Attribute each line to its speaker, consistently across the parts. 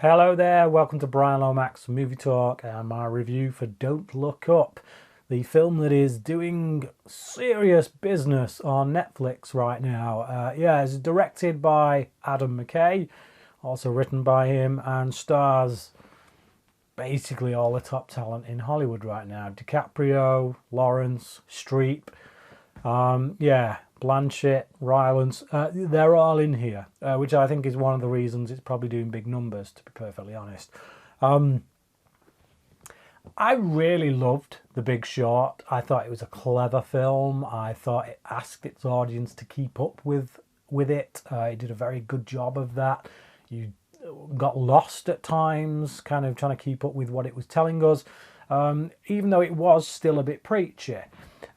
Speaker 1: Hello there, welcome to Bryan Lomax Movie Talk and my review for Don't Look Up, the film that is doing serious business on Netflix right now. It's directed by Adam Mckay, also written by him, and stars basically all the top talent in Hollywood right now. Dicaprio, Lawrence, Streep, Blanchett, Rylance, they're all in here, which I think is one of the reasons it's probably doing big numbers, to be perfectly honest. I really loved The Big Short. I thought it was a clever film. I thought it asked its audience to keep up with it. It did a very good job of that. You got lost at times, kind of trying to keep up with what it was telling us, even though it was still a bit preachy.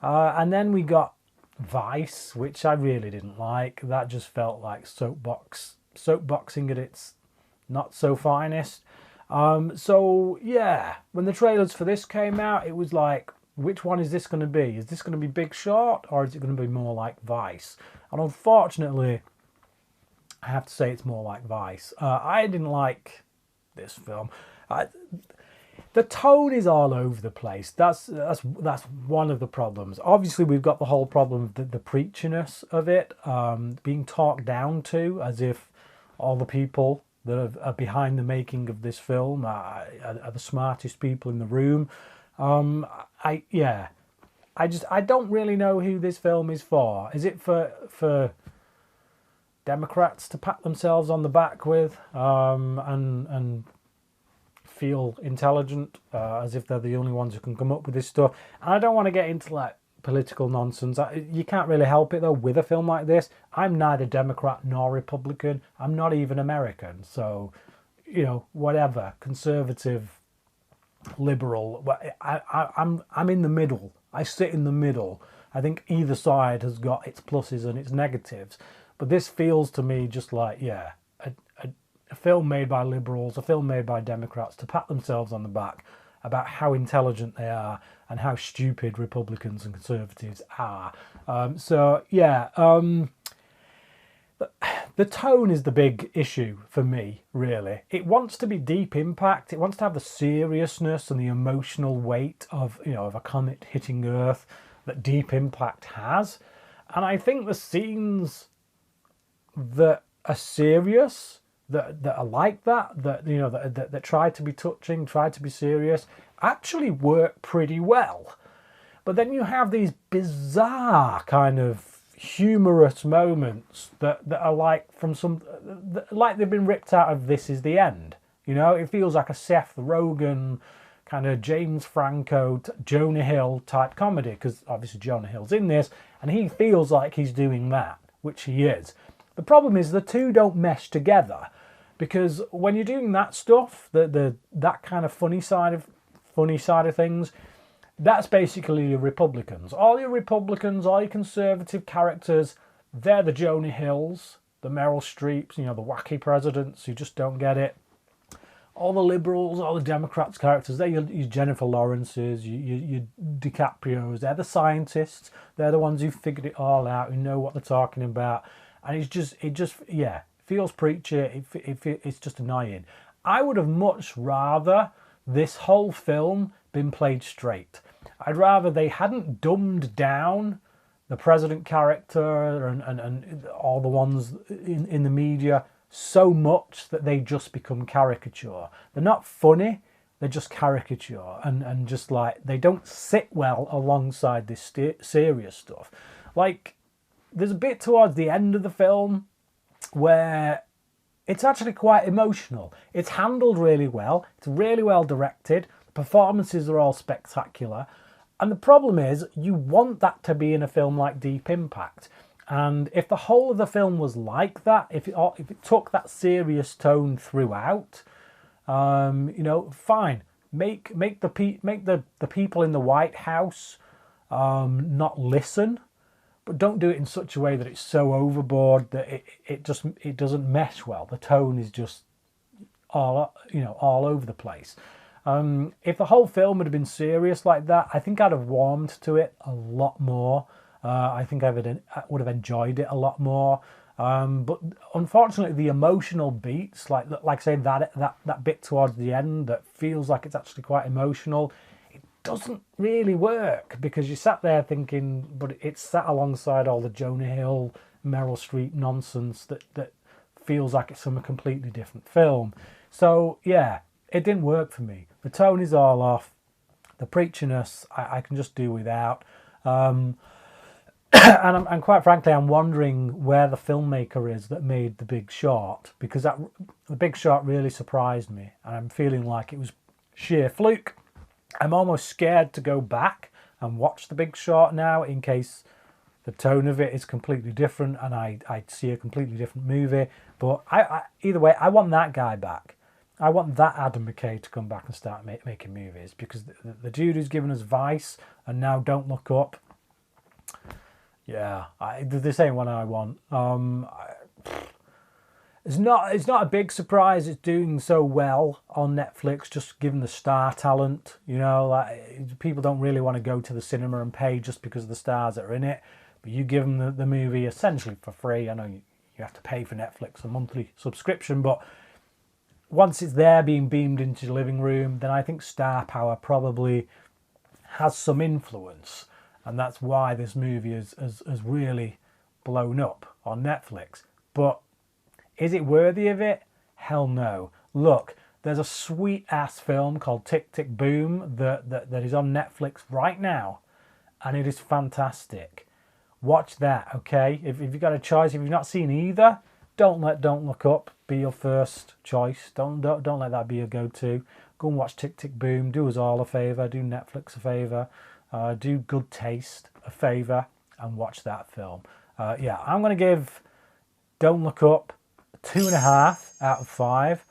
Speaker 1: And then we got Vice, which I really didn't like. That just felt like soapboxing at its not so finest. When the trailers for this came out, it was like, which one is this going to be? Is this going to be Big Short, or is it going to be more like Vice? And unfortunately, I have to say it's more like Vice. I didn't like this film. The tone is all over the place. That's one of the problems. Obviously, we've got the whole problem of the preachiness of it, being talked down to as if all the people that are behind the making of this film are the smartest people in the room. I don't really know who this film is for. Is it for Democrats to pat themselves on the back with, and feel intelligent, as if they're the only ones who can come up with this stuff? And I don't want to get into like political nonsense. You can't really help it though with a film like this. I'm neither Democrat nor Republican. I'm not even American. So, whatever, conservative, liberal. I'm in the middle. I sit in the middle. I think either side has got its pluses and its negatives. But this feels to me just like, a film made by liberals, a film made by Democrats to pat themselves on the back about how intelligent they are and how stupid Republicans and Conservatives are. The tone is the big issue for me, really. It wants to be deep impact. It wants to have the seriousness and the emotional weight of a comet hitting Earth that Deep Impact has. And I think the scenes that are serious, that are like that try to be touching, try to be serious, actually work pretty well. But then you have these bizarre kind of humorous moments that are like like they've been ripped out of This Is the End. It feels like a Seth Rogen kind of James Franco, Jonah Hill type comedy, because obviously Jonah Hill's in this and he feels like he's doing that, which he is. The problem is the two don't mesh together, because when you're doing that stuff, that kind of funny side of things, that's basically your Republicans. All your Republicans, all your conservative characters, they're the Jonah Hills, the Meryl Streeps, the wacky presidents who just don't get it. All the liberals, all the Democrats' characters, they're your Jennifer Lawrences, your DiCaprios, they're the scientists, they're the ones who figured it all out, who know what they're talking about. And it just feels preachy. It's just annoying. I would have much rather this whole film been played straight. I'd rather they hadn't dumbed down the president character and all the ones in the media so much that they just become caricature. They're not funny. They're just caricature and just like they don't sit well alongside this serious stuff. Like, there's a bit towards the end of the film where it's actually quite emotional. It's handled really well. It's really well directed. The performances are all spectacular. And the problem is, you want that to be in a film like Deep Impact. And if the whole of the film was like that, if it took that serious tone throughout, fine. Make the people in the White House not listen. But don't do it in such a way that it's so overboard that it doesn't mesh well. The tone is just all over the place. If the whole film had been serious like that, I think I'd have warmed to it a lot more. I think I would have enjoyed it a lot more. But unfortunately, the emotional beats, like I say, that bit towards the end that feels like it's actually quite emotional, it doesn't really work, because you sat there thinking, but it's sat alongside all the Jonah Hill, Meryl Streep nonsense that feels like it's from a completely different film. So yeah, it didn't work for me. The tone is all off. The preachiness I can just do without. And quite frankly, I'm wondering where the filmmaker is that made The Big Short, because The Big Short really surprised me, and I'm feeling like it was sheer fluke. I'm almost scared to go back and watch The Big Short now, in case the tone of it is completely different and I see a completely different movie. But either way, I want that guy back. I want that Adam Mckay to come back and start making movies, because the dude who's given us Vice and now Don't Look Up, yeah, the same one I want. It's not a big surprise it's doing so well on Netflix, just given the star talent. You know, like, people don't really want to go to the cinema and pay just because of the stars that are in it. But you give them the movie essentially for free. I know you have to pay for Netflix a monthly subscription, but once it's there being beamed into your living room, then I think star power probably has some influence. And that's why this movie has really blown up on Netflix. But is it worthy of it? Hell no. Look, there's a sweet-ass film called Tick, Tick, Boom that is on Netflix right now. And it is fantastic. Watch that, okay? If you've got a choice, if you've not seen either, don't Look Up be your first choice. Don't let that be your go-to. Go and watch Tick, Tick, Boom. Do us all a favour. Do Netflix a favour. Do Good Taste a favour and watch that film. Yeah, I'm going to give Don't Look Up 2.5 out of 5.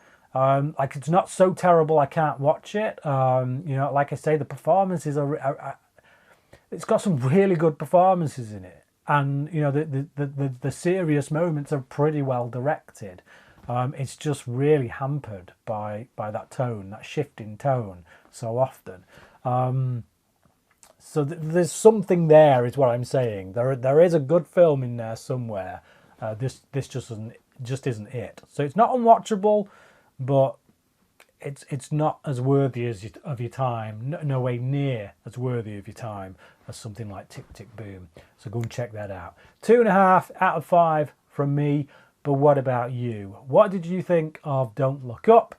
Speaker 1: Like, it's not so terrible I can't watch it. You know, like I say, the performances are it's got some really good performances in it, and you know the serious moments are pretty well directed. It's just really hampered by that tone, that shift in tone so often. So there's something there, is what I'm saying. There is a good film in there somewhere. This just isn't it. So it's not unwatchable, but it's not as worthy of your time. No way near as worthy of your time as something like Tick, Tick, Boom. So go and check that out. 2.5 out of 5 from me. But what about you? What did you think of Don't Look Up?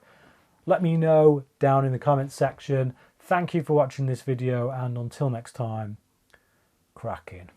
Speaker 1: Let me know down in the comments section. Thank you for watching this video, and until next time, cracking.